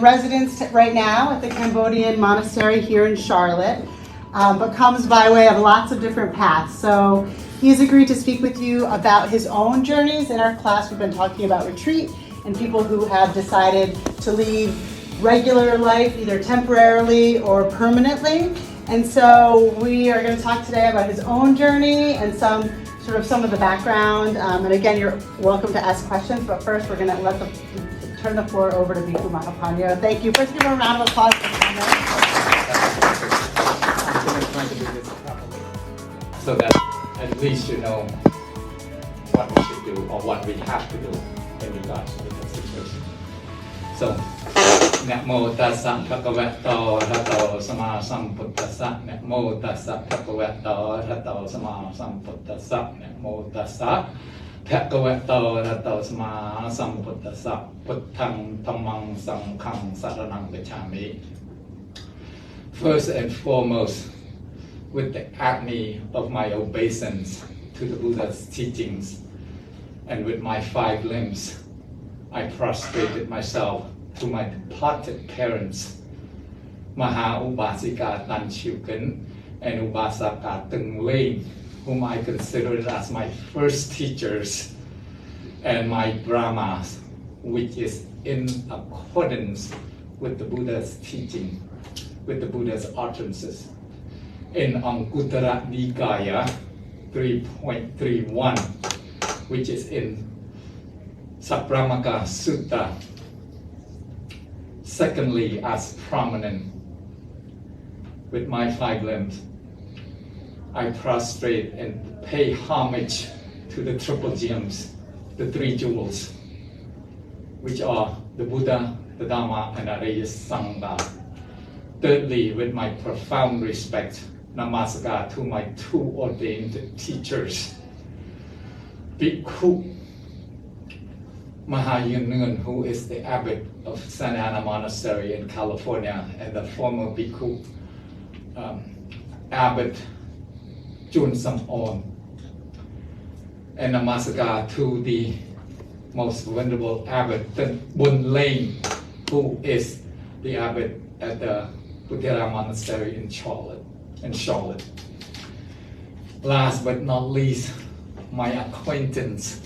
residence right now at the Cambodian monastery here in Charlotte, but comes by way of lots of different paths. So he's agreed to speak with you about his own journeys. In our class, we've been talking about retreat and people who have decided to leave regular life, either temporarily or permanently. And so we are going to talk today about his own journey and some of the background. And again, you're welcome to ask questions, but first we're going to turn the floor over to Bhikkhu Mahāpañño. Thank you. First, give him a round of applause for coming. I'm trying to do this properly, so that at least you know what we should do or what we have to do in regards to the situation. So, Namo tassa bhagavato arahato sama sambuddhassa. Namo tassa bhagavato arahato sama sambuddhassa. Namo tassa bhagavato arahato sama sambuddhassa. Buddhang dhammang sanghang saranang gacchami. First and foremost, with the agony of my obeisance to the Buddha's teachings, and with my 5 limbs, I prostrated myself to my departed parents, Mahāupasika Tan Shuken and Upasaka Tung Leng, whom I considered as my first teachers, and my brahmas, which is in accordance with the Buddha's teaching, with the Buddha's utterances. In Anguttara Nikaya 3.31, which is in Sabrahmaka Sutta, secondly as prominent, with my 5 limbs, I prostrate and pay homage to the triple gems, the 3 jewels, which are the Buddha, the Dharma, and Arya Sangha. Thirdly, with my profound respect, namaskar to my 2 ordained teachers, Bhikkhu Mahāpañño, who is the abbot of San Ana Monastery in California, and the former Bhikkhu abbot Chun Samon, and namaskar to the most venerable abbot Bun Leng, who is the abbot at the Buddha Monastery in Charlotte. Last but not least, my acquaintance,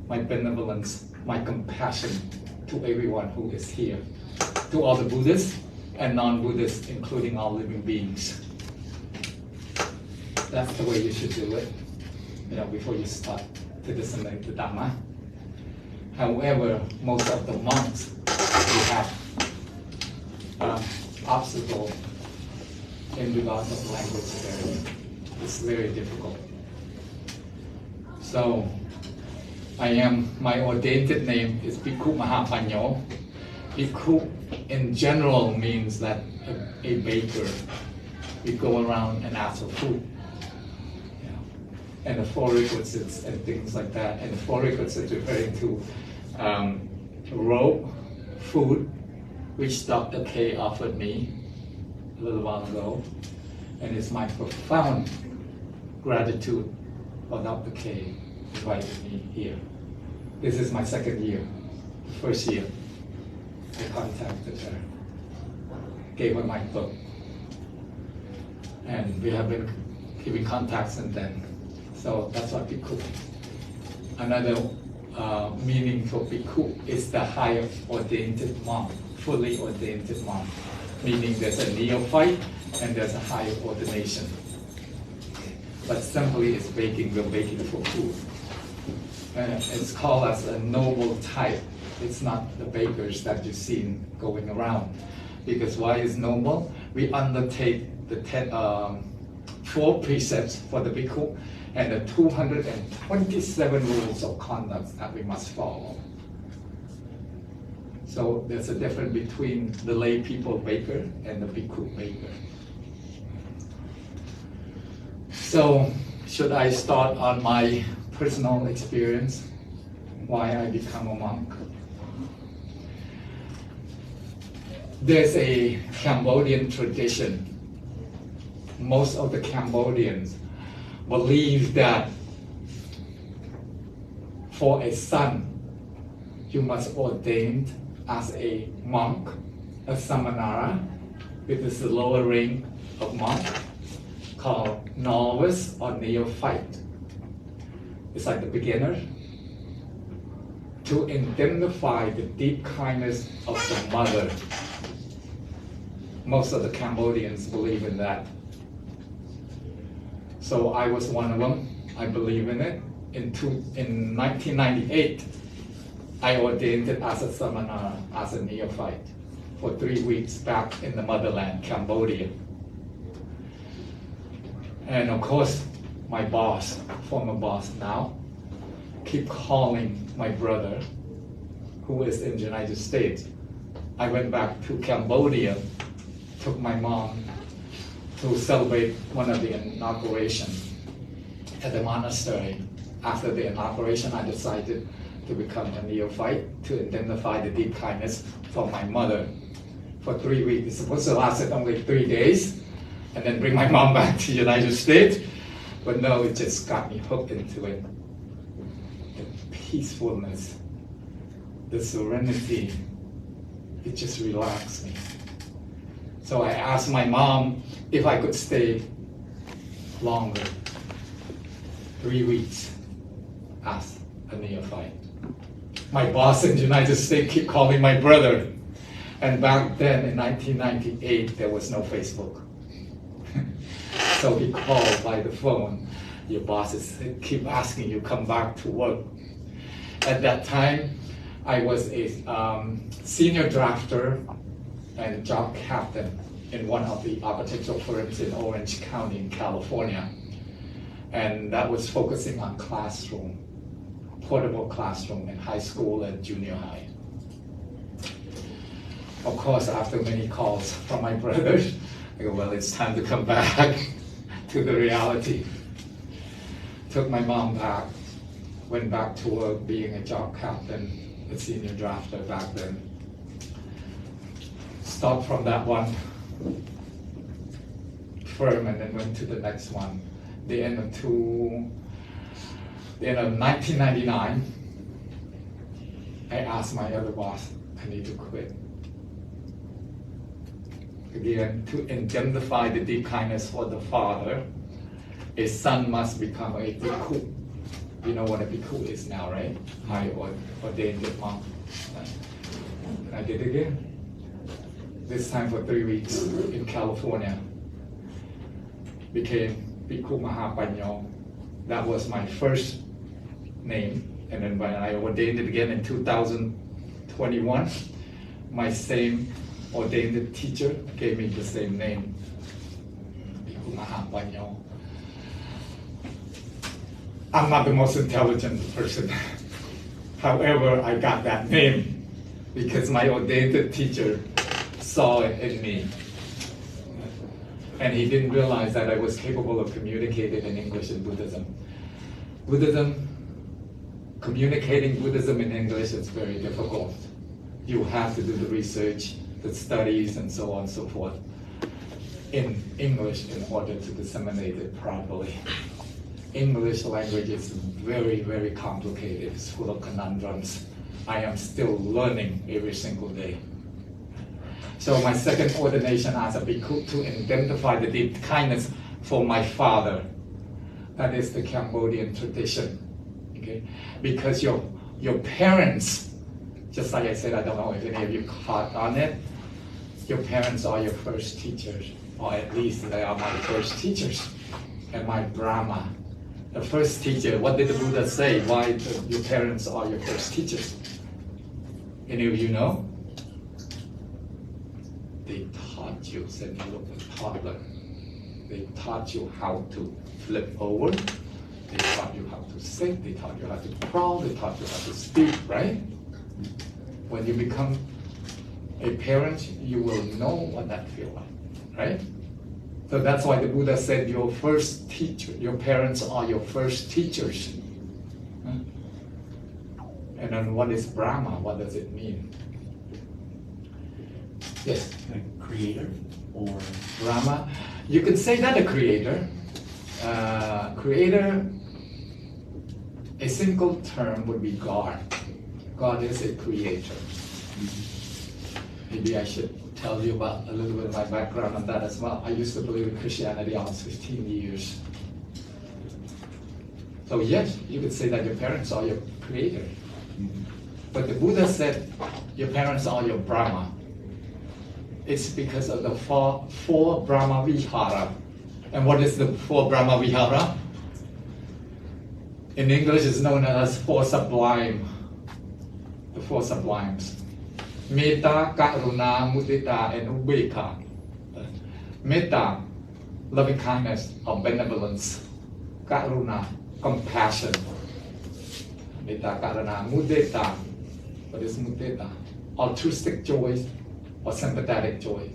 my benevolence, my compassion to everyone who is here, to all the Buddhists and non-Buddhists, including all living beings. That's the way you should do it, before you start to disseminate the Dharma. However, most of the monks who have obstacles in regards of language barrier. It's very difficult. So, my ordained name is Bhikkhu Mahāpañño. Bhikkhu in general means that a baker. We go around and ask for food. And the 4 requisites and things like that. And the 4 requisites referring to robe, food, which Dr. K offered me a little while ago. And it's my profound gratitude for Dr. K invited me here. This is my 2nd year. First year, I contacted her, gave her my book, and we have been keeping contact since then. So that's what Bhikkhu. Another meaning for Bhikkhu is the higher ordained monk, fully ordained monk, meaning there's a neophyte and there's a higher ordination. But simply it's baking, we're baking for food. It's called as a noble type. It's not the bakers that you've seen going around. Because why is noble? We undertake the 4 precepts for the Bhikkhu and the 227 rules of conduct that we must follow. So there's a difference between the lay people baker and the Bhikkhu baker. So should I start on my personal experience, why I become a monk? There's a Cambodian tradition. Most of the Cambodians believe that for a son, you must ordain as a monk a samanara with this lower ring of monk called novice or neophyte. It's like the beginner. To indemnify the deep kindness of the mother. Most of the Cambodians believe in that. So I was one of them. I believe in it. In 1998, I ordained it as a samana, as a neophyte, for 3 weeks back in the motherland, Cambodia. And of course, my boss, former boss now, keep calling my brother, who is in the United States. I went back to Cambodia, took my mom to celebrate one of the inaugurations at the monastery. After the inauguration, I decided to become a neophyte to indemnify the deep kindness for my mother for 3 weeks. It's supposed to last only 3 days and then bring my mom back to the United States. But no, it just got me hooked into it. The peacefulness, the serenity, it just relaxed me. So I asked my mom if I could stay longer, 3 weeks, as a neophyte. My boss in the United States keep calling my brother. And back then in 1998, there was no Facebook. So he called by the phone. Your bosses keep asking you come back to work. At that time, I was a senior drafter and job captain in one of the architectural firms in Orange County in California. And that was focusing on classroom, portable classroom in high school and junior high. Of course, after many calls from my brothers, I go, well, it's time to come back to the reality. Took my mom back, went back to work being a job captain, a senior drafter back then. Stopped from that one firm and then went to the next one. The end of 1999, I asked my other boss, I need to quit. Again, to indemnify the deep kindness for the father, a son must become a bhikkhu. You know what a bhikkhu is now, right? I ordained a monk. I did it again. This time for 3 weeks in California. Became Bhikkhu Mahāpañño. That was my first name. And then when I ordained it again in 2021, my same ordained teacher gave me the same name, Bhikkhu Mahāpañño. I'm not the most intelligent person. However, I got that name because my ordained teacher saw it in me. And he didn't realize that I was capable of communicating in English in Buddhism. Communicating Buddhism in English is very difficult. You have to do the research, the studies, and so on and so forth in English in order to disseminate it properly. English language is very, very complicated. It's full of conundrums. I am still learning every single day. So my second ordination as a bhikkhu to indemnify the deep kindness for my father. That is the Cambodian tradition. Okay? Because your parents, just like I said, I don't know if any of you caught on it, your parents are your first teachers, or at least they are my first teachers, and my Brahma. The first teacher, what did the Buddha say? Why your parents are your first teachers? Any of you know? They taught you, said you look at toddler. They taught you how to flip over. They taught you how to sit. They taught you how to crawl. They taught you how to speak, right? When you become a parent, you will know what that feels like, right? So that's why the Buddha said your first teacher, your parents are your first teachers. And then what is Brahma? What does it mean? Yes? A creator or Brahma. You can say that a creator. Creator, a simple term would be God. God is a creator. Maybe I should tell you about a little bit of my background on that as well. I used to believe in Christianity almost 15 years. So yes, you could say that your parents are your creator. But the Buddha said your parents are your Brahma. It's because of the four Brahma Vihara. And what is the four Brahma Vihara? In English, it's known as four sublime. The four sublimes. Metta, Karuna, Mudita, and Ubeka. Metta, loving kindness or benevolence. Karuna, compassion. Metta, Karuna, Mudita. What is Mudita? Altruistic joy or sympathetic joy.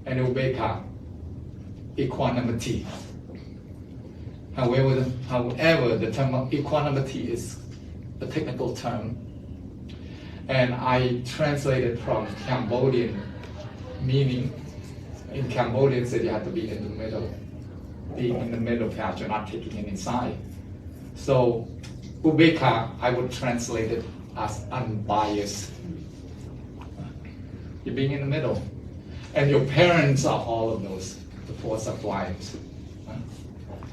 And Ubeka, equanimity. However, the term of equanimity is a technical term, and I translated from Cambodian meaning. In Cambodian, said you have to be in the middle, being in the middle path, you're not taking it inside. So, Ubeka, I would translate it as unbiased. You're being in the middle. And your parents are all of those, the four sublimes.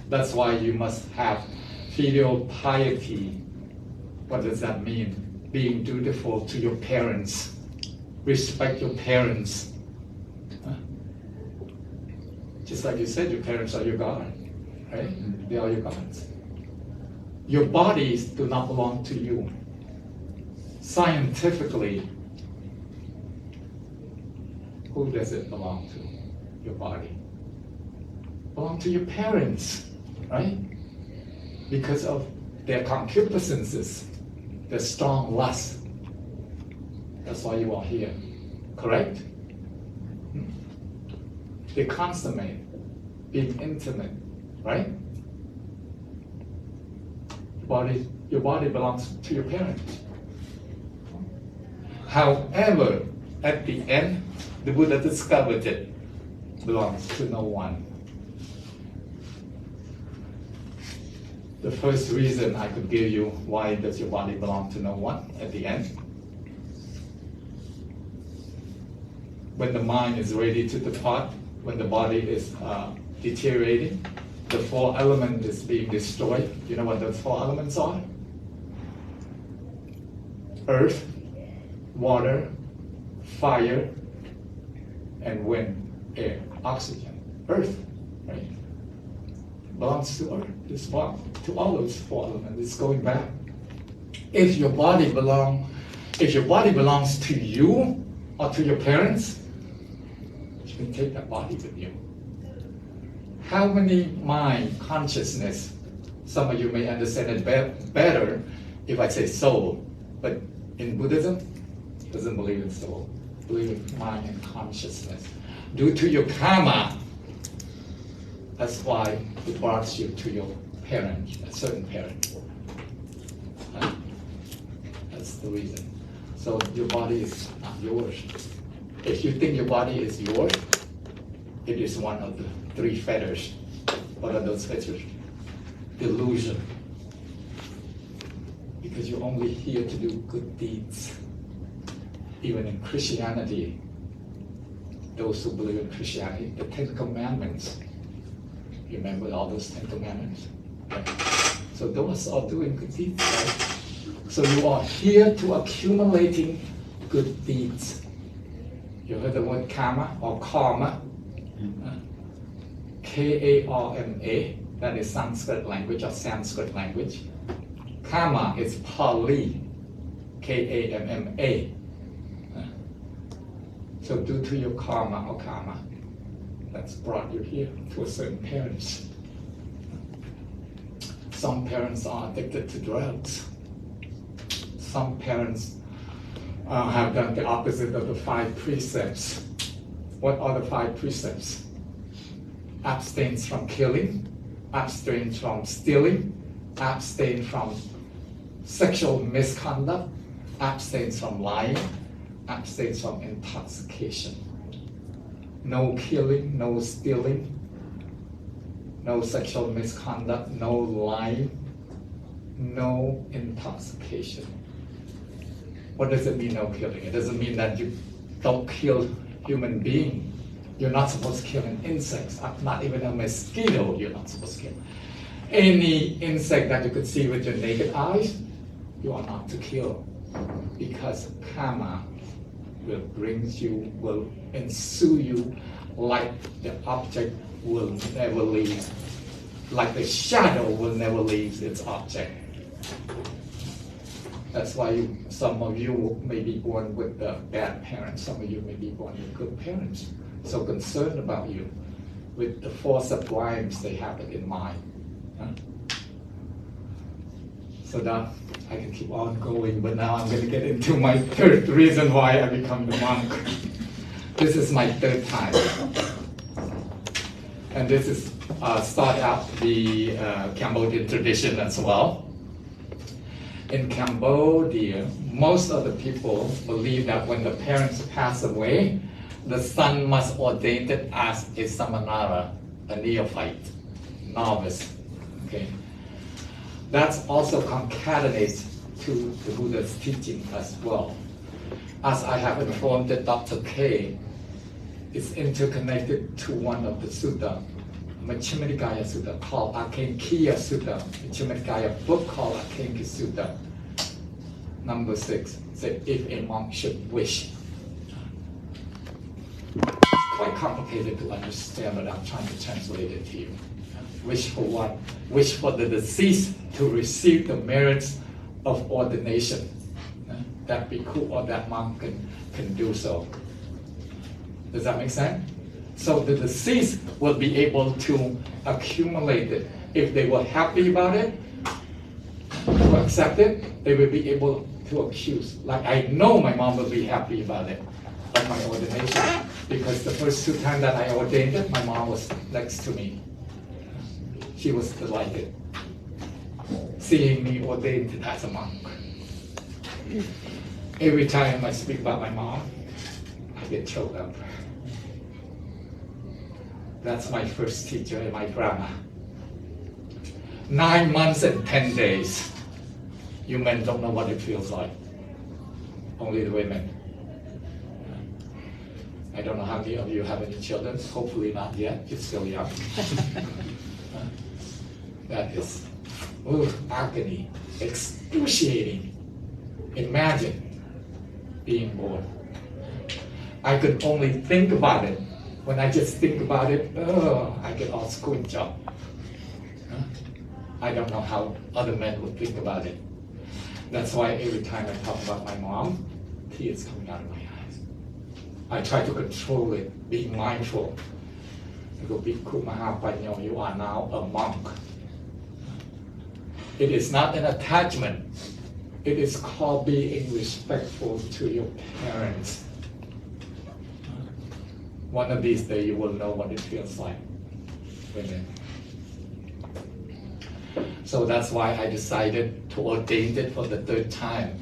That's why you must have filial piety. What does that mean? Being dutiful to your parents. Respect your parents. Just like you said, your parents are your God, right? They are your gods. Your bodies do not belong to you. Scientifically, who does it belong to? Your body. Belong to your parents, right? Because of their concupiscences, their strong lust. That's why you are here, correct? They consummate, being intimate, right? Your body belongs to your parents. However, at the end, the Buddha discovered it belongs to no one. The first reason I could give you why does your body belong to no one at the end. When the mind is ready to depart, when the body is deteriorating, the four elements is being destroyed. You know what those four elements are? Earth, water, fire, and wind, air, oxygen. Earth, right? Belongs to earth. It's belongs to all those four elements. It's going back. If your body belongs to you or to your parents, you can take that body with you. How many mind, consciousness? Some of you may understand it better if I say soul, but in Buddhism, doesn't believe in soul, believe in mind and consciousness. Due to your karma, that's why it brought you to your parent, a certain parent. That's the reason. So your body is not yours. If you think your body is yours, it is one of the three fetters. What are those fetters? Delusion. Because you're only here to do good deeds. Even in Christianity, those who believe in Christianity, the 10 Commandments. You remember all those 10 Commandments? Right? So those are doing good deeds, right? So you are here to accumulating good deeds. You heard the word karma or karma? K-A-R-M-A, that is Sanskrit language or Sanskrit language. Karma is Pali, K-A-M-M-A. So due to your karma or karma, that's brought you here to a certain parents. Some parents are addicted to drugs. Some parents have done the opposite of the 5 precepts. What are the 5 precepts? Abstain from killing, abstain from stealing, abstain from sexual misconduct, abstain from lying, abstain from intoxication. No killing, no stealing, no sexual misconduct, no lying, no intoxication. What does it mean, no killing? It doesn't mean that you don't kill human being. You're not supposed to kill an insect, not even a mosquito you're not supposed to kill. Any insect that you could see with your naked eyes, you are not to kill, because karma will ensue you like the object will never leave, like the shadow will never leave its object. That's why some of you may be born with bad parents, some of you may be born with good parents, so concerned about you with the force of rhymes they have it in mind. So that I can keep on going, but now I'm going to get into my third reason why I become the monk. This is my third time. And this is start out the Cambodian tradition as well. In Cambodia, most of the people believe that when the parents pass away, the son must ordain it as a samanara, a neophyte, novice. Okay, that's also concatenates to the Buddha's teaching as well. As I have informed that Dr. K is interconnected to one of the sutta, Majjhima Nikaya Sutta called Akenkiya Sutta, Majjhima Nikaya book called Akenkiya Sutta, number 6, said if a monk should wish. It's quite complicated to understand, but I'm trying to translate it to you. Wish for what? Wish for the deceased to receive the merits of ordination. That bhikkhu or that monk can do so. Does that make sense? So the deceased will be able to accumulate it. If they were happy about it, to accept it, they will be able to accuse. Like I know my mom will be happy about it, of my ordination, because the first 2 times that I ordained it, my mom was next to me. She was delighted seeing me ordained as a monk. Every time I speak about my mom, I get choked up. That's my first teacher in my Dharma. 9 months and 10 days. You men don't know what it feels like. Only the women. I don't know how many of you have any children. Hopefully not yet. You're still young. That is agony, excruciating. Imagine being born. I could only think about it. When I just think about it, I get all squint up. I don't know how other men would think about it. That's why every time I talk about my mom, tears coming out of my eyes. I try to control it, being mindful. I go, Bhikkhu Mahāpañño, you are now a monk. It is not an attachment. It is called being respectful to your parents. One of these days you will know what it feels like. Women. So that's why I decided to ordain it for the 3rd time.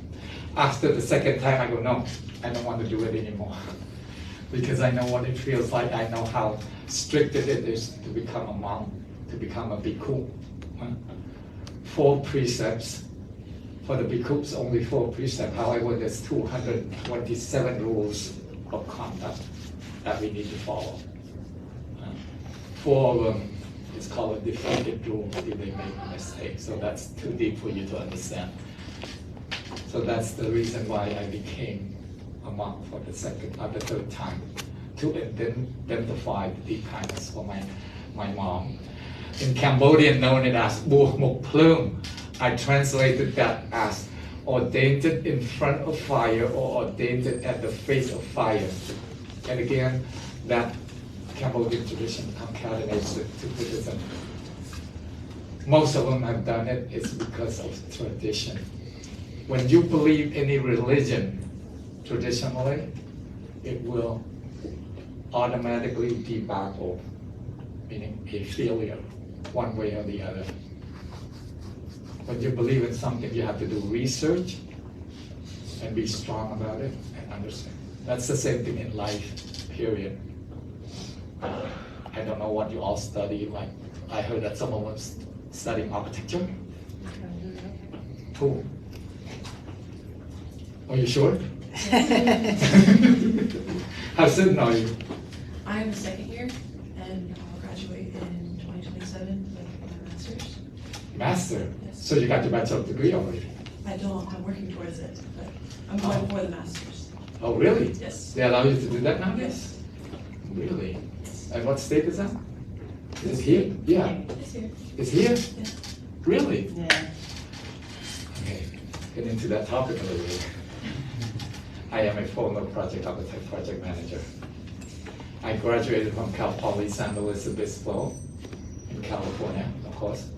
After the 2nd time, I go, no, I don't want to do it anymore. Because I know what it feels like. I know how strict it is to become a monk, to become a bhikkhu. 4 precepts. For the bhikkhus, only 4 precepts. However, there's 227 rules of conduct that we need to follow. 4 of them is called a defeated rule if they make a mistake. So that's too deep for you to understand. So that's the reason why I became a monk for the 3rd time, to identify the deep kindness for my mom. In Cambodian, known it as Buộc Mộc Plum. I translated that as ordained in front of fire or ordained at the face of fire. And again, that Cambodian tradition concatenates it to Buddhism. Most of them have done it, it's because of tradition. When you believe any religion, traditionally, it will automatically debacle, meaning a failure, one way or the other. When you believe in something, you have to do research and be strong about it and understand. That's the same thing in life, period. I don't know what you all study, like I heard that someone was studying architecture. Who? Are you sure? student are you? I am a second year, and I'll graduate in 2027 with my master's. Master. Yes. So you got your bachelor's degree already? I don't, I'm working towards it, but I'm going for the master's. Oh, really? Yes. They allow you to do that now? Yes. Really? Yes. And what state is that? Is it here? Yeah. It's here. It's here? Yeah. Really? Yeah. Okay. Get into that topic a little bit. I am a former project architect, project manager. I graduated from Cal Poly San Luis Obispo in California, of course.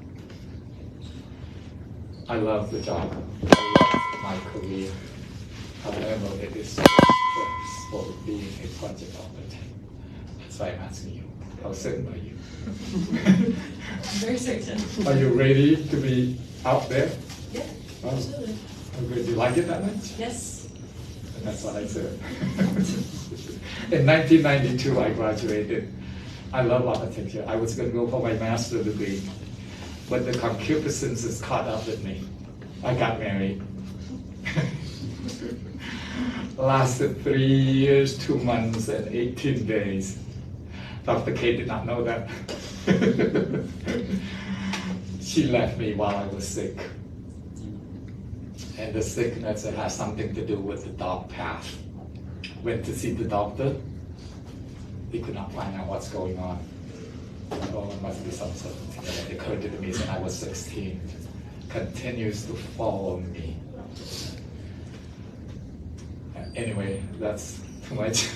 I love the job. I love my career. However, it is so stressful being a project architect. That's why I'm asking you. How certain are you? I'm very certain. Are you ready to be out there? Yeah, Oh. absolutely. Oh, good. Do you like it that much? Yes. And that's what I said. In 1992, I graduated. I love architecture. I was going to go for my master's degree, but the concupiscence is caught up with me. I got married. Lasted 3 years, 2 months, and 18 days. Dr. K did not know that. She left me while I was sick. And the sickness, it has something to do with the dog path. Went to see the doctor. He could not find out what's going on. Oh, it must be some sort of thing. And it occurred to me when I was 16. Continues to follow me. Anyway, that's too much.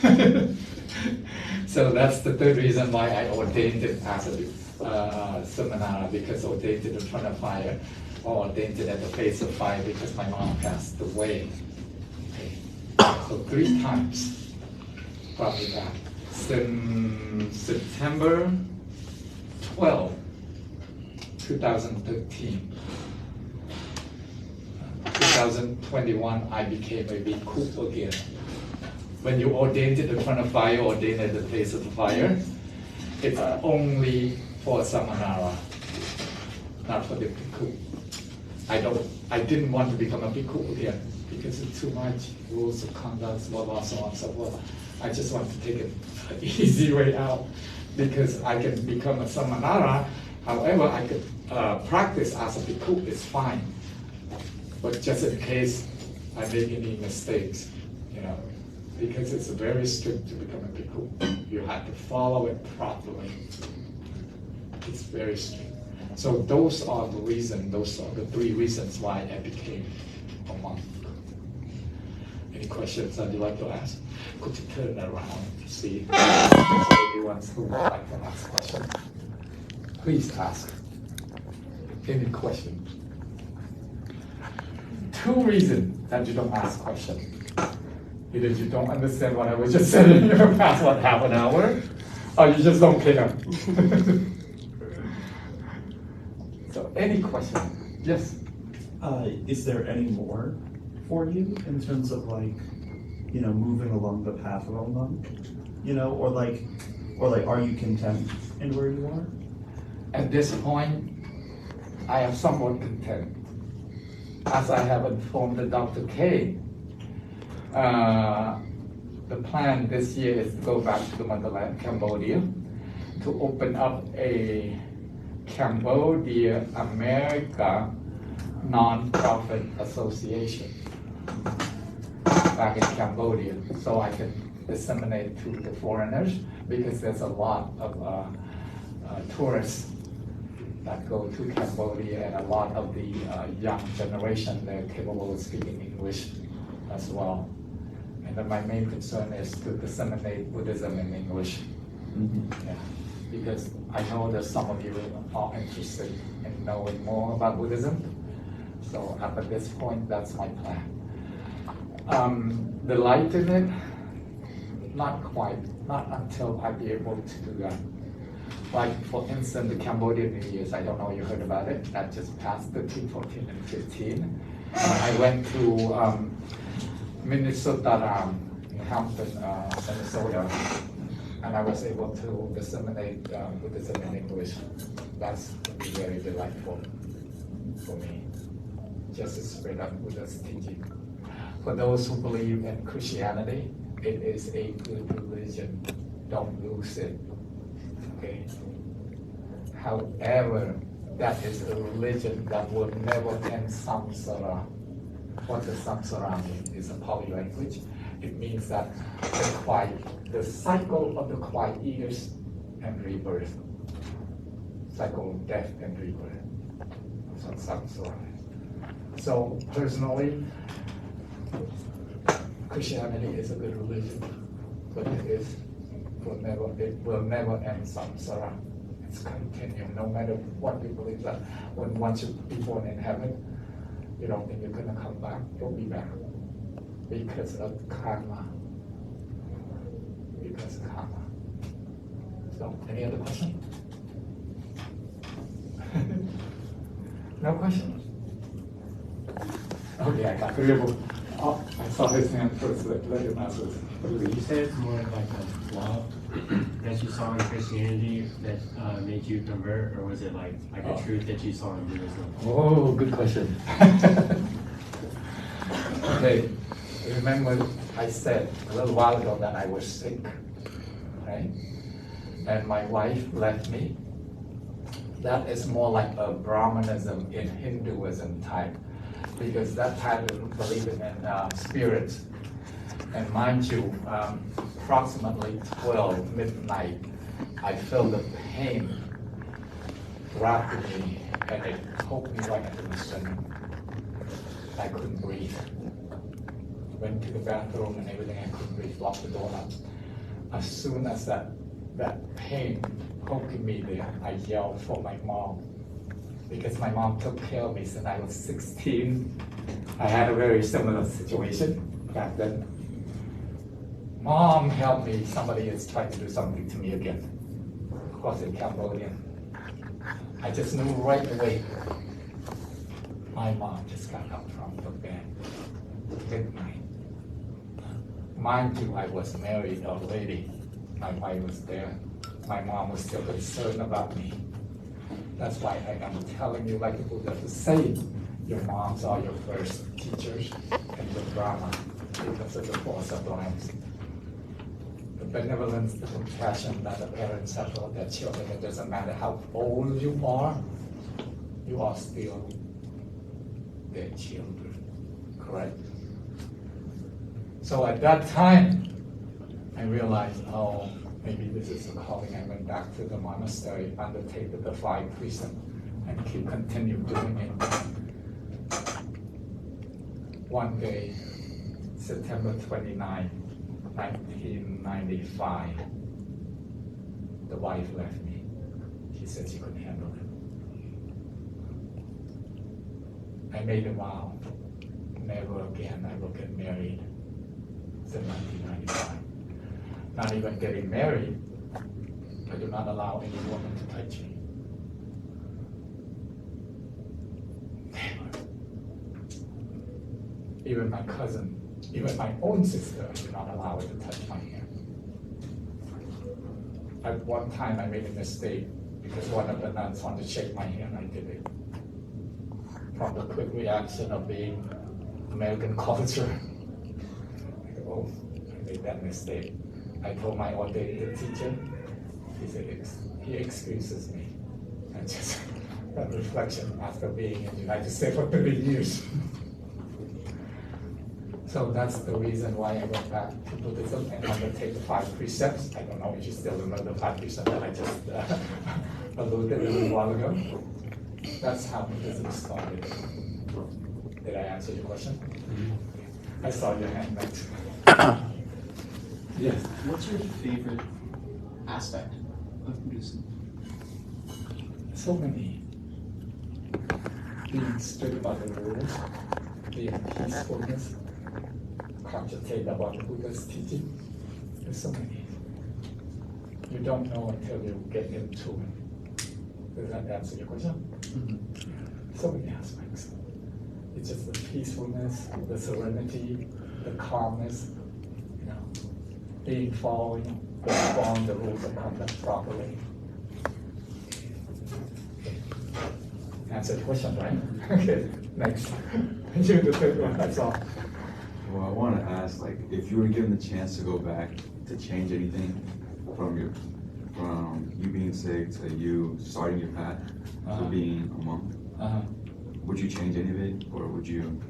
So that's the third reason why I ordained it as a seminar, because ordained it in front of fire, or ordained it at the face of fire because my mom passed away. Okay. So 3 times brought me back. Since September 12, 2013. 2021, I became a Bhikkhu again. When you ordained it in front of fire, ordained at the face of the fire, it's only for Samanara, not for the Bhikkhu. I didn't want to become a Bhikkhu again because it's too much rules of conduct, blah, blah, so on and so forth. I just want to take an easy way out because I can become a Samanara. However, I could practice as a Bhikkhu, it's fine. But just in case I make any mistakes, because it's very strict to become a Bhikkhu. You have to follow it properly. It's very strict. So those are the reasons, those are the 3 reasons why I became a monk. Any questions that you'd like to ask? Could you turn around to see if anyone who would like to ask questions? Please ask. Any question? 2 reasons that you don't ask questions. Either you don't understand what I was just saying in your past half an hour, or you just don't care. So any question? Yes? Is there any more for you in terms of moving along the path of a monk? Or are you content in where you are? At this point, I am somewhat content. As I have informed the Dr. K, the plan this year is to go back to the motherland, Cambodia, to open up a Cambodia America non-profit association back in Cambodia, so I can disseminate to the foreigners, because there's a lot of tourists that go to Cambodia, and a lot of the young generation, they're capable of speaking English as well. And then my main concern is to disseminate Buddhism in English. Mm-hmm. Yeah. Because I know that some of you are interested in knowing more about Buddhism. So up at this point, that's my plan. The light in it, not quite, not until I be able to do that. Like, for instance, the Cambodian New Year's, I don't know if you heard about it, that just passed 13, 14, and 15. I went to Minnesota, in Hampton, Minnesota, and I was able to disseminate Buddhism in English. That's very delightful for me. Just to spread out Buddha's teaching. For those who believe in Christianity, it is a good religion. Don't lose it. Okay? However, that is a religion that will never end samsara. What does samsara mean? It's a Pali language. It means that the cycle of the quiet years and rebirth. Cycle of death and rebirth. That's what samsara is. So personally, Christianity is a good religion, but it will never end samsara. It's continuing, no matter what you believe that when once you be born in heaven, you don't think you're gonna come back, you'll be back. Because of karma. Because of karma. So, any other question? No question? Okay, I got three of them. Oh, I saw his hand first, let him answer. You said it's more like a love that you saw in Christianity that made you convert, or was it like a truth that you saw in Buddhism? Oh, good question. Okay, remember I said a little while ago that I was sick, right? And my wife left me. That is more like a Brahmanism in Hinduism type, because that time we believe in spirits. And mind you, approximately 12 midnight, I felt the pain wrapping me, and it poked me right into the stomach. I couldn't breathe. Went to the bathroom and everything, I couldn't breathe, locked the door up. As soon as that pain poking me there, I yelled for my mom. Because my mom took care of me since I was 16. I had a very similar situation back then. Mom, help me, somebody is trying to do something to me again. Of course in Cambodian. I just knew right away. My mom just got up from the bed, midnight. Mind you, I was married already. My wife was there. My mom was still concerned about me. That's why I am telling you, like the Buddha to say, your moms are your first teachers and your Dharma, because of the force of lives. The benevolence, the compassion that the parents have for their children, it doesn't matter how old you are still their children, correct? So at that time, I realized, oh, maybe this is a calling. I went back to the monastery, undertake the 5 precepts, and continue doing it. One day, September 29, 1995, the wife left me. She said she couldn't handle it. I made a vow, never again I will get married. Since 1995. Not even getting married, I do not allow any woman to touch me. Never. Even my cousin, even my own sister, I do not allow her to touch my hair. At one time I made a mistake because one of the nuns wanted to shake my hair and I did it. From the quick reaction of being American culture. Oh, I made that mistake. I told my ordained teacher, he excuses me. And just that reflection after being in the United States for 30 years. So that's the reason why I went back to Buddhism and undertake the 5 precepts. I don't know if you still remember the 5 precepts that I just alluded a little while ago. That's how Buddhism started. Did I answer your question? I saw your hand next. Yes. What's your favorite aspect of Buddhism? So many. Being strict about the rules, being peacefulness, concentrate about the Buddha's teaching. There's so many. You don't know until you get into it. Does that answer your question? Mm-hmm. So many aspects. It's just the peacefulness, the serenity, the calmness, being following the rules of conduct properly. Answer the question, right? Okay, next. You the third one, that's all. Well, I want to ask, like, if you were given the chance to go back to change anything from you being sick to you starting your path to being a monk, would you change any of it, or would you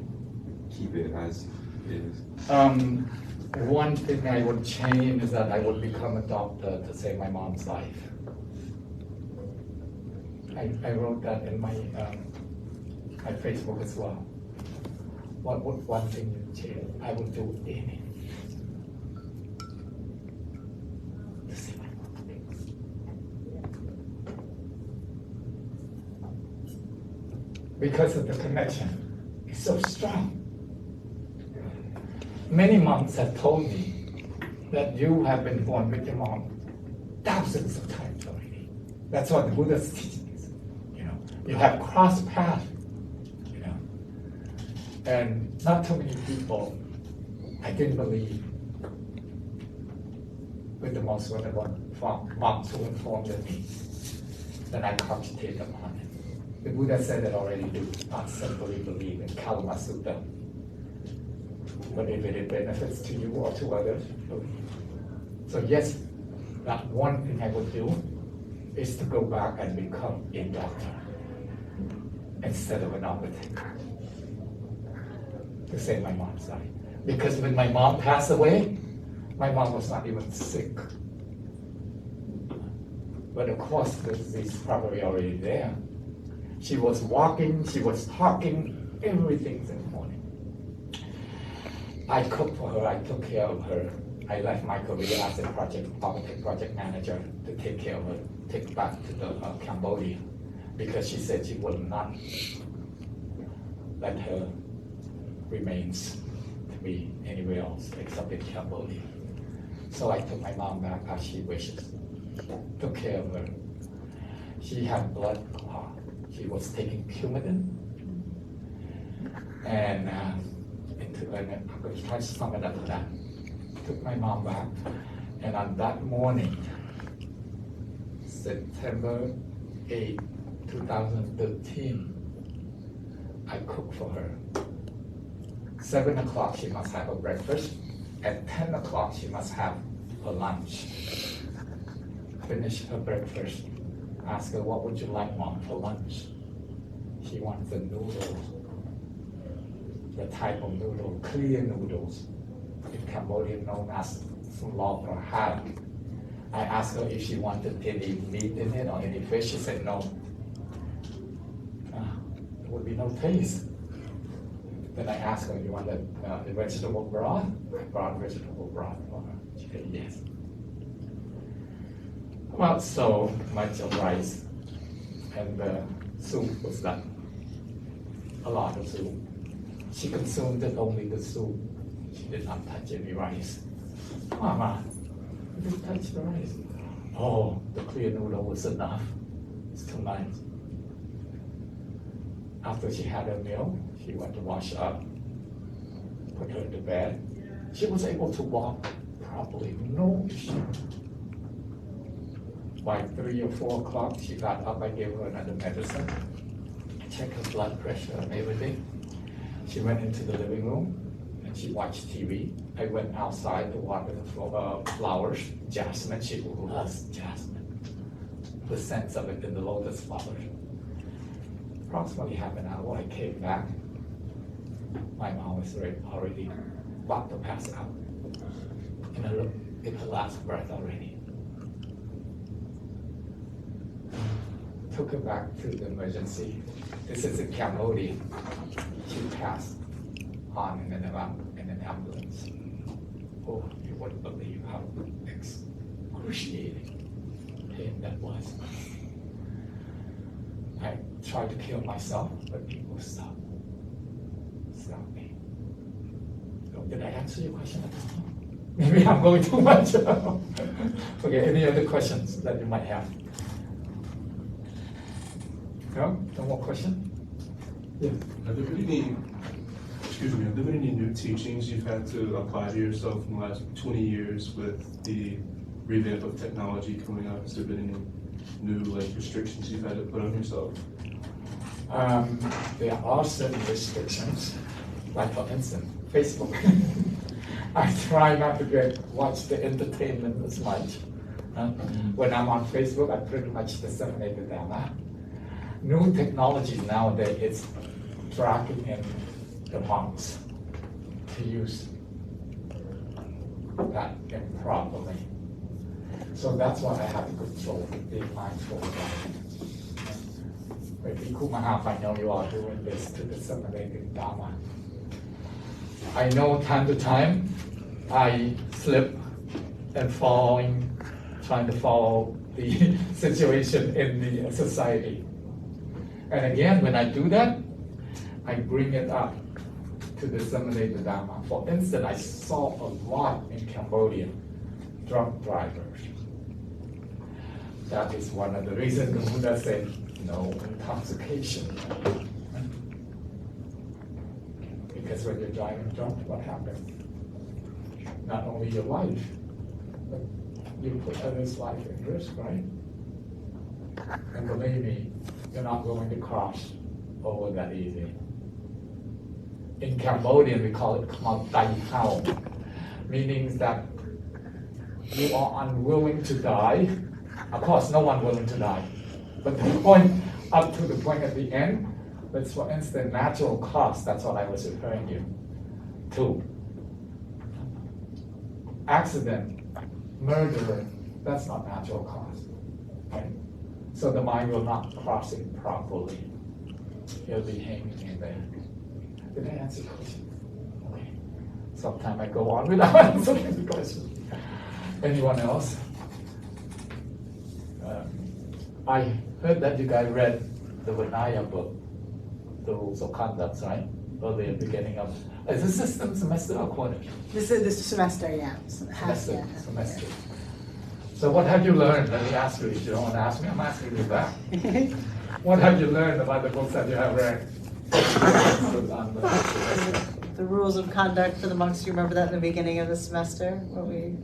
keep it as is? One thing I would change is that I would become a doctor to save my mom's life. I wrote that in my Facebook as well. What would one thing you change? I would do anything to save my mom's life. Because of the connection, it's so strong. Many monks have told me that you have been born with your mom thousands of times already. That's what the Buddha's teaching is. You have crossed paths. And not too many people, I didn't believe, with the most wonderful monks who informed me, that I concentrate upon it. The Buddha said it already, do not simply believe in Kalama Sutta. But if it benefits to you or to others, believe. So yes, that one thing I would do is to go back and become a doctor instead of an undertaker to save my mom's life. Because when my mom passed away, my mom was not even sick. But of course, the disease is probably already there. She was walking, she was talking, everything's in the morning. I cooked for her, I took care of her. I left my career as a project manager to take care of her, take her back to the Cambodia, because she said she would not let her remains to be anywhere else except in Cambodia. So I took my mom back as she wishes, took care of her. She had blood clot. She was taking Coumadin, and I'm going to try to sum it up to that. Took my mom back, and on that morning, September 8, 2013, I cooked for her. 7 o'clock she must have her breakfast. At 10 o'clock she must have her lunch. Finish her breakfast. Ask her, what would you like, Mom, for lunch? She wants the noodles. The type of noodle, clear noodles, in Cambodia known as log or hal. I asked her if she wanted any meat in it or any fish. She said no. There would be no taste. Then I asked her, you want the vegetable broth? I brought vegetable broth for her. She said yes. About so much of rice, and the soup was done. A lot of soup. She consumed it only the soup. She did not touch any rice. Mama, you didn't touch the rice. Oh, the clear noodle was enough. It's too much. After she had her meal, she went to wash up, put her to bed. She was able to walk properly, no issue. By 3 or 4 o'clock, she got up. I gave her another medicine, checked her blood pressure and everything. She went into the living room and she watched TV. I went outside to water the flowers, jasmine. She loves jasmine. The scent of it in the lotus flowers. Approximately half an hour, I came back. My mom was already about to pass out in her last breath already. Took her back to the emergency. This is in Cambodia. She passed on in an ambulance. Oh, you wouldn't believe how excruciating pain that was. I tried to kill myself, but people stopped me. So did I answer your question at this time? Maybe I'm going too much. Okay, any other questions that you might have? No? No more questions? Yeah. Have there been any new teachings you've had to apply to yourself in the last 20 years with the revamp of technology coming up? Has there been any new restrictions you've had to put on yourself? There are certain restrictions. Like for Facebook. I try not to watch the entertainment as much. When I'm on Facebook, I pretty much disseminate the Dharma. New technology nowadays is dragging in the monks to use that improperly. So that's what I have to control, being mindful of that. With Bhikkhu Mahāpañño, you are doing this to disseminate the Dharma. I know time to time I slip and trying to follow the situation in the society. And again, when I do that, I bring it up to disseminate the Dharma. For instance, I saw a lot in Cambodia, drunk drivers. That is one of the reasons the Buddha said, no intoxication. Because when you're driving drunk, what happens? Not only your life, but you put others' life at risk, right? And believe me, you're not going to cross over that easy. In Cambodian, we call it "kmau tai hao," meaning that you are unwilling to die. Of course, no one willing to die. But the point, up to the point at the end, that's for instance, natural cause, that's what I was referring you to. Accident, murder, that's not natural cause, right? So the mind will not cross it properly. It'll be hanging in there. Did I answer the question? Okay. Sometimes I go on without answering the question. Anyone else? I heard that you guys read the Vinaya book, the rules of conduct, right? Earlier, beginning of. Is this system semester or quarter? This is this semester, yeah. Semester. So what have you learned? Let me ask you. If you don't want to ask me, I'm asking you back. What have you learned about the books that you have read? The rules of conduct for the monks. Do you remember that in the beginning of the semester? What we?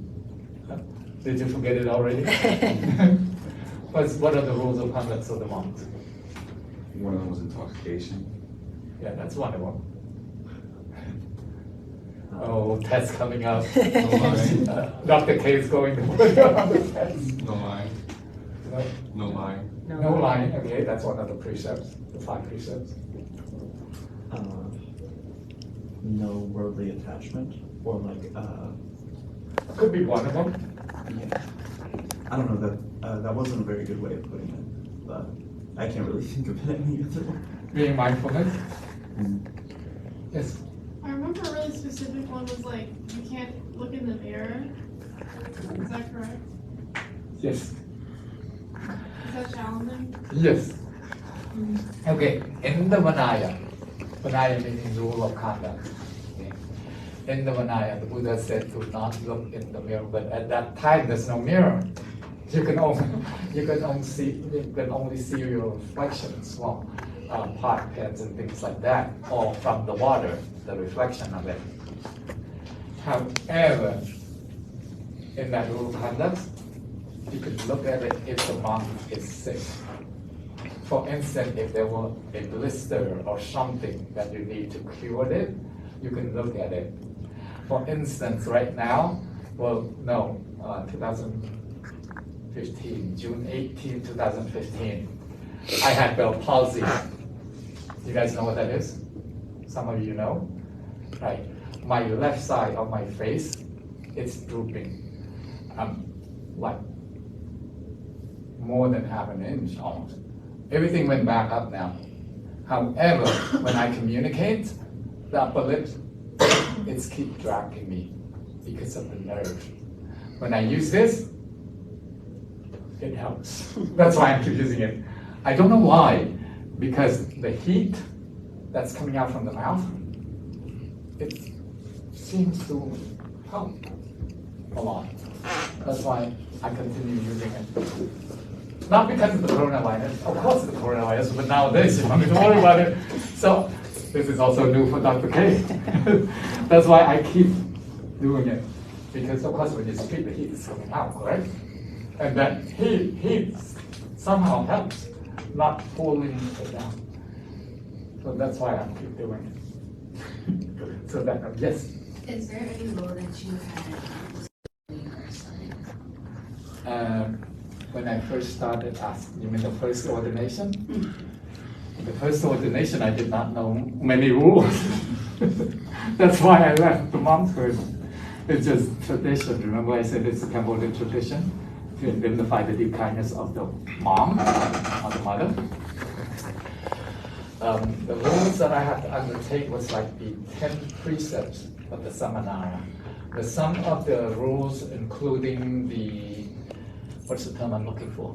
Did you forget it already? What are the rules of conduct for the monks? One of them was intoxication. Yeah, that's one of them. Oh, test coming up. No lying. Dr. K is going to put you on the test. No lying. No, No lying. no lying. Okay, that's one of the precepts, the 5 precepts. No worldly attachment, or like, Could be one of them. yeah. I don't know, that wasn't a very good way of putting it, but I can't really think of any other one. Being mindfulness. Yes. I remember a really specific one was like, you can't look in the mirror. Is that correct? Yes. Is that challenging? Yes. Okay, in the Vinaya meaning rule of conduct. Okay. In the Vinaya, the Buddha said to not look in the mirror, but at that time there's no mirror. You can only see your reflections from pot pans and things like that, or from the water, the reflection of it. However, in that rule of conduct, you can look at it if the monk is sick. For instance, if there were a blister or something that you need to cure it, you can look at it. For instance, right now, 2015, June 18, 2015, I had Bell palsy. You guys know what that is? Some of you know? Right. My left side of my face, it's drooping. Like more than half an inch almost. Everything went back up now. However, when I communicate, the upper lips, it's keep dragging me because of the nerve. When I use this, it helps. That's why I'm using it. I don't know why, because the heat that's coming out from the mouth, it seems to help a lot. That's why I continue using it. Not because of the coronavirus, of course the coronavirus, but nowadays you don't need to worry about it. So this is also new for Dr. K. That's why I keep doing it. Because of course when you speak, the heat is coming out, correct? And that heat somehow helps, not pulling it down. So that's why I keep doing it. So that, yes. Is there any role that you had when you first started? When I first started, you mean the first ordination? The first ordination, I did not know many rules. That's why I left the monks first. It's just tradition. Remember I said it's a Cambodian tradition to identify the deep kindness of the mom or the mother. The rules that I had to undertake was like the 10 precepts of the Samanara. The sum of the rules, including the, what's the term I'm looking for?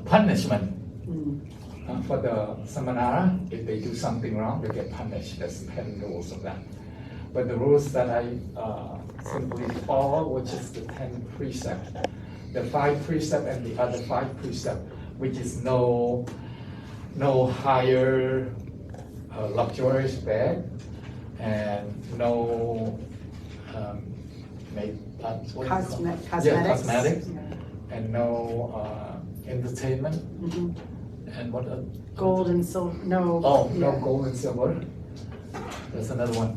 Punishment. For the Samanara, if they do something wrong, they get punished. There's 10 rules of that. But the rules that I simply follow, which is the 10 precepts, the 5 precepts and the other 5 precepts, which is no higher luxurious bed and no cosmetics and no entertainment. And what? Gold and silver. No. Oh, no gold and silver. There's another one.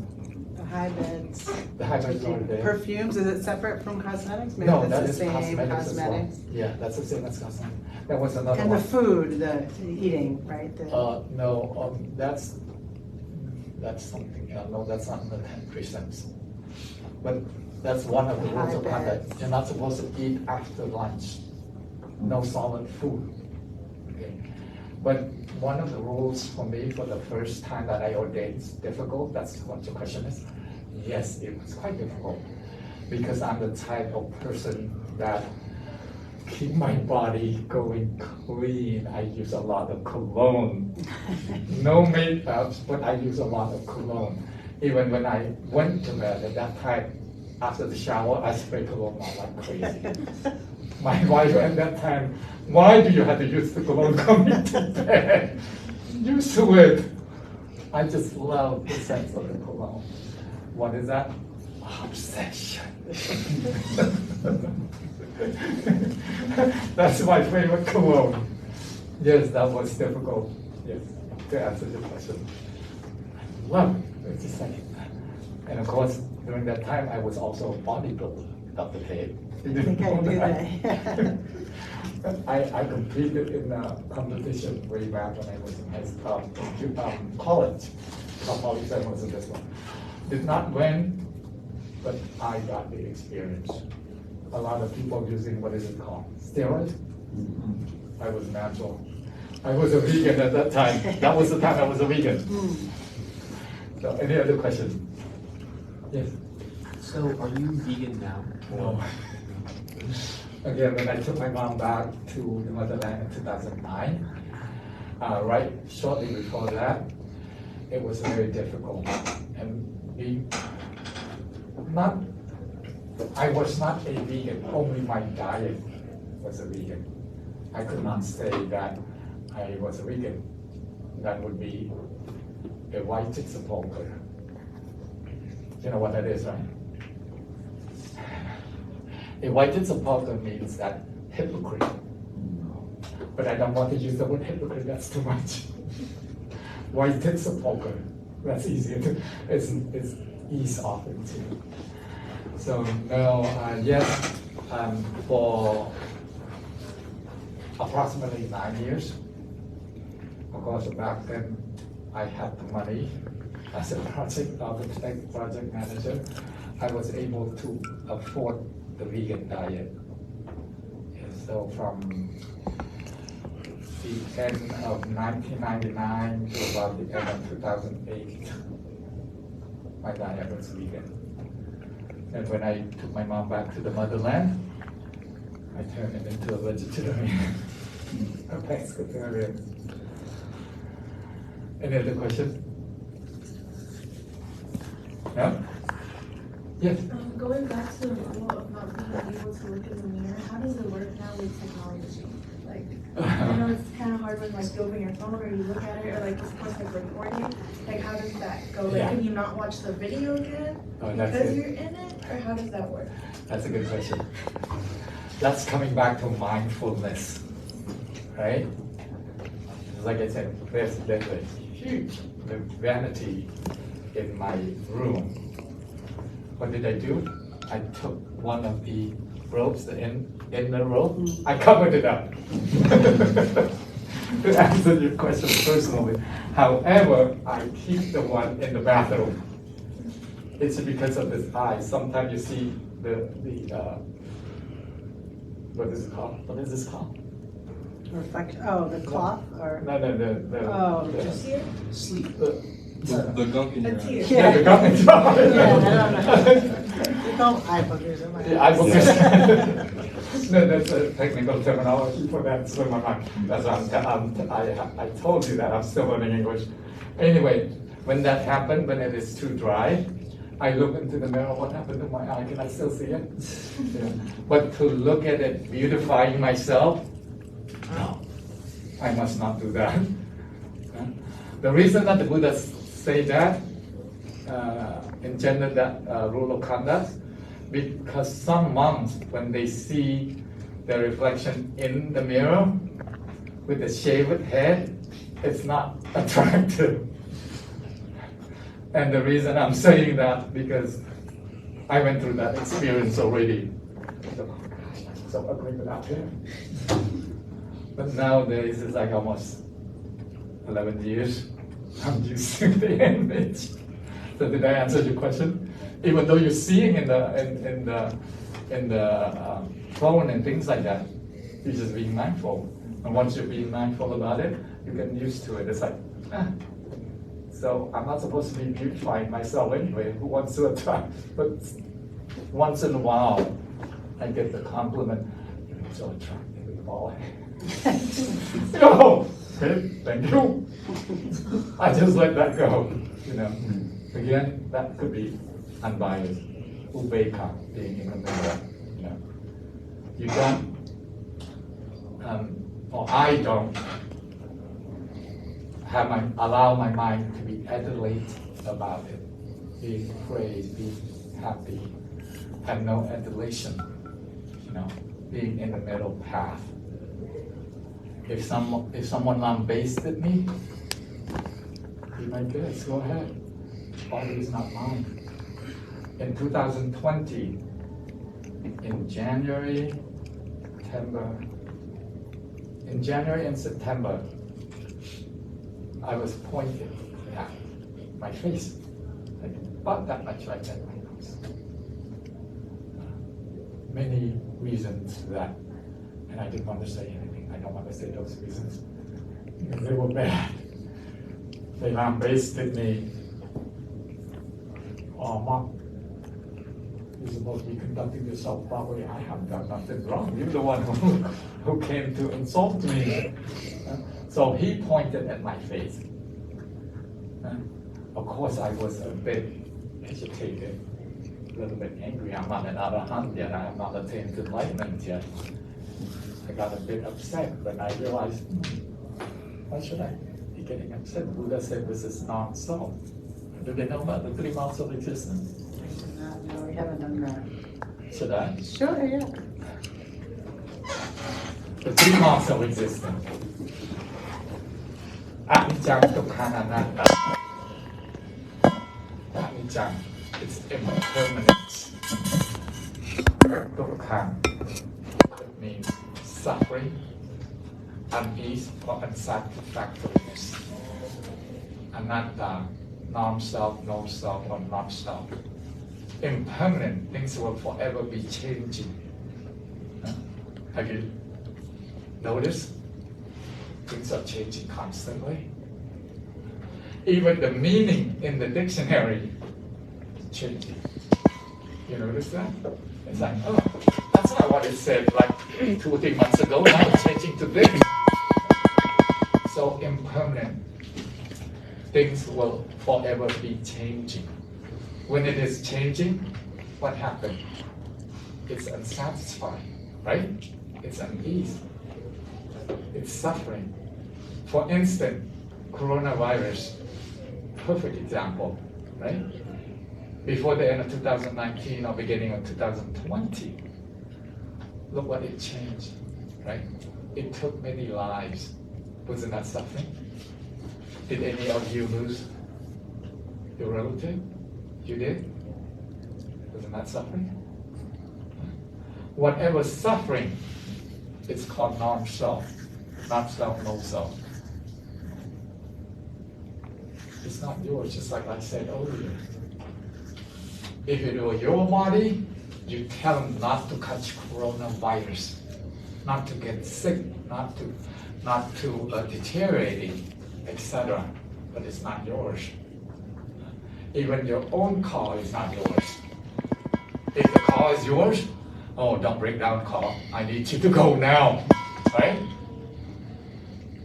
The high beds. The high beds are there. Perfumes, is it separate from cosmetics? Maybe No, that's that the is same cosmetics as well. cosmetics. Yeah, that's the same as cosmetics. That was another And one. the food, the eating, right? No, that's something else. No, that's not in the 10 precepts. But that's one of the rules of conduct. You're not supposed to eat after lunch. No solid food. Okay. But one of the rules for me for the first time that I ordained is difficult. That's what your question is. Yes, it was quite difficult because I'm the type of person that keep my body going clean. I use a lot of cologne. No makeup, but I use a lot of cologne. Even when I went to bed at that time, after the shower, I spray cologne on like crazy. My wife at that time, why do you have to use the cologne coming to bed? Used to it. I just love the sense of the cologne. What is that? Obsession. That's my favorite cologne. Yes, that was difficult. Yes, to answer your question. I love it. It's just like, and of course, during that time, I was also a bodybuilder, Dr. K. I think I knew that. I competed in a competition way back when I was in college. Probably was in this one. Did not win, but I got the experience. A lot of people using, what is it called? Steroids? I was natural. I was a vegan at that time. That was the time I was a vegan. So, any other questions? Yes. So, are you vegan now? No. Again, when I took my mom back to the motherland in 2009, right shortly before that, it was very difficult. And I was not a vegan, only my diet was a vegan. I could not say that I was a vegan. That would be a white sepulcher. You know what that is, right? A white sepulcher means that hypocrite. But I don't want to use the word hypocrite, that's too much. White sepulcher, that's easier to, it's ease off into. So now, yes, for approximately 9 years, of course back then I had the money as a project manager. I was able to afford the vegan diet. And so from the end of 1999 to about the end of 2008, my diet was vegan. And when I took my mom back to the motherland, I turned it into a vegetarian, a pescatarian. Any other questions? No? Yes? Going back to the rule of not being able to look in the mirror, how does it work now with technology? Like, I know it's kind of hard when like you open your phone or you look at it or like it's supposed to recording. Like, how does that go? Like, can you not watch the video again because you're in it, or how does that work? That's a good question. That's coming back to mindfulness, right? Like I said, there's a huge vanity in my room. What did I do? I took one of the ropes, the inner rope, I covered it up. To answer your question personally. However, I keep the one in the bathroom. It's because of this eye. Sometimes you see the what is it called? What is this called? Reflect, oh, the cloth or? No, Oh, the just Sleep. The gunk in your eye. yeah, the gum is Yeah, I don't know. We call them eye boogers in my Yeah, I no, that's a technical terminology for that. So that's why I told you that I'm still learning English. Anyway, when that happened, when it is too dry, I look into the mirror. What happened to my eye? Can I still see it? Yeah. But to look at it, beautifying myself, no, I must not do that. The reason that the Buddha say that, engendered that rule of conduct, because some monks, when they see their reflection in the mirror with a shaved head, it's not attractive. And the reason I'm saying that, because I went through that experience already. So, oh gosh, I'm so ugly without hair. But nowadays, it's like almost 11 years. I'm used to the image. So did I answer your question? Even though you're seeing in the phone and things like that, you're just being mindful. And once you're being mindful about it, you get used to it. It's like, so I'm not supposed to be beautifying myself anyway. Who wants to attract? But once in a while, I get the compliment. You're so attractive, boy. No, okay, thank you. I just let that go. You know, again, that could be unbiased. Ubeka, being in the middle. You know, you don't, or I don't allow my mind to be adulate about it, being afraid, being happy, have no adulation, you know, being in the middle path. If someone lambasted me, be my guest, go ahead. Body is not mine. In 2020, in January and September, I was pointed at my face, like about that much like that, my nose. Many reasons for that, and I didn't want to say anything. I don't want to say those reasons because they were bad. They lambasted me. Oh, Mark, you're supposed to be conducting yourself properly. I have done nothing wrong. You're the one who came to insult me. So he pointed at my face. Of course, I was a bit agitated, a little bit angry. I'm not an arahant yet. I have not attained enlightenment yet. I got a bit upset when I realized, why should I be getting upset? Buddha said this is not so. Do they know about the 3 months of existence? No, we haven't done that. Should I? Sure, yeah. The 3 months of existence. Anicca, dukkha, anatta. Anicca, it's impermanence. Dukkha, it means suffering, unease, or unsatisfactoriness. Anatta, non-self, no self, or not self. Impermanent, things will forever be changing. Have you noticed? Things are changing constantly. Even the meaning in the dictionary is changing. You notice that? It's like, oh, that's not what it said like 2 or 3 months ago. Now it's changing to this. So impermanent. Things will forever be changing. When it is changing, what happens? It's unsatisfying, right? It's unease. It's suffering. For instance, coronavirus, perfect example, right? Before the end of 2019 or beginning of 2020, look what it changed, right? It took many lives. Wasn't that suffering? Did any of you lose Your relative? You did? Isn't that suffering? Whatever suffering, it's called non-self. Not self, no self. It's not yours, just like I said earlier. If it were your body, you tell them not to catch coronavirus, not to get sick, not to deteriorating, etc. But it's not yours. Even your own car is not yours. If the car is yours, oh, don't break down car. I need you to go now, right?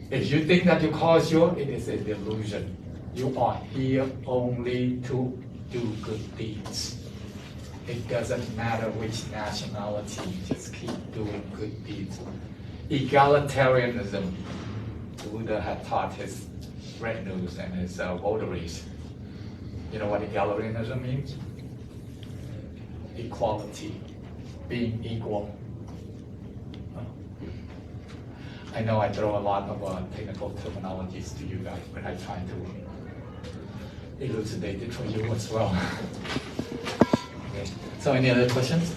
If you think that your car is yours, it is a delusion. You are here only to do good deeds. It doesn't matter which nationality, just keep doing good deeds. Egalitarianism, Buddha had taught his retinues and his votaries. You know what egalitarianism means? Equality, being equal. I know I throw a lot of technical terminologies to you guys, but I try to elucidate it for you as well. Okay. So any other questions?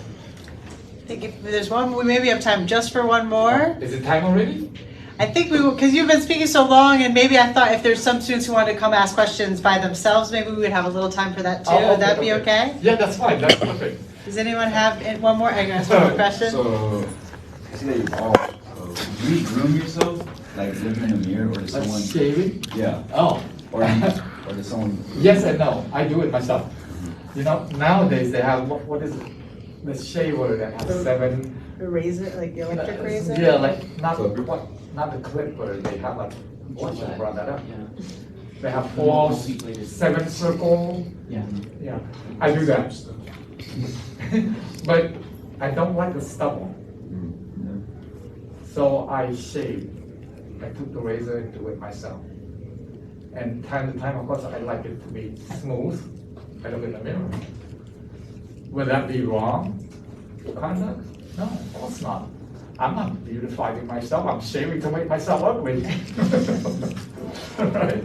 I think if there's one, we maybe have time just for one more. Is it time already? I think we will, because you've been speaking so long, and maybe I thought if there's some students who wanted to come ask questions by themselves, maybe we would have a little time for that too. Oh, Would that be okay? Yeah, that's fine. That's perfect. Does anyone have one more? I'm going to ask one more question. So, I see that you all, do you groom yourself, like looking in a mirror, or does someone? Shaving? Yeah. Oh. Or does someone? Yes and no. I do it myself. You know, nowadays they have, what is it? The shaver that has 7. A razor, like the electric razor? Yeah, like, not the clipper. They have like, what you brought that up? Yeah. They have 7 circle. Yeah. Yeah, I do that. But I don't like the stubble. So I shave. I took the razor and do it myself. And time to time, of course, I like it to be smooth. I look in the mirror. Would that be wrong? Conduct? No, of course not. I'm not beautifying myself. I'm shaving to make myself ugly. Right?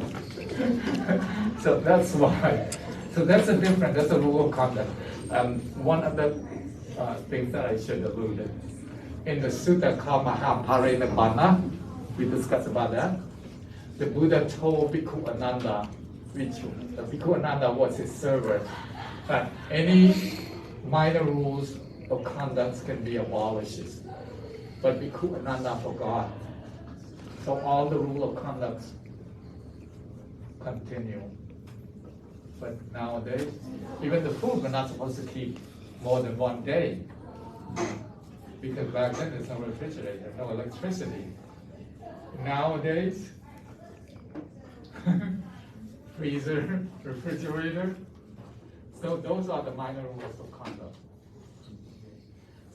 So that's why. So that's a different. That's a rule of conduct. One of the things that I should allude in the sutta called Mahāpañño, we discussed about that. The Buddha told Bhikkhu Ananda, Bhikkhu Ananda was his servant, that any minor rules of conduct can be abolished. But Bhikkhu Ananda forgot. So all the rules of conduct continue. But nowadays, even the food we're not supposed to keep more than 1 day. Because back then there's no refrigerator, no electricity. Nowadays, freezer, refrigerator. So those are the minor rules of conduct.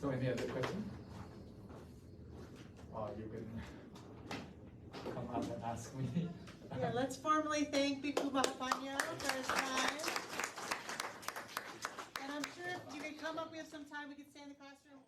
So any other question? Or you can come up and ask me. Yeah, let's formally thank Bhikkhu Mahāpañño for his time. And I'm sure if you could come up, we have some time, we could stay in the classroom.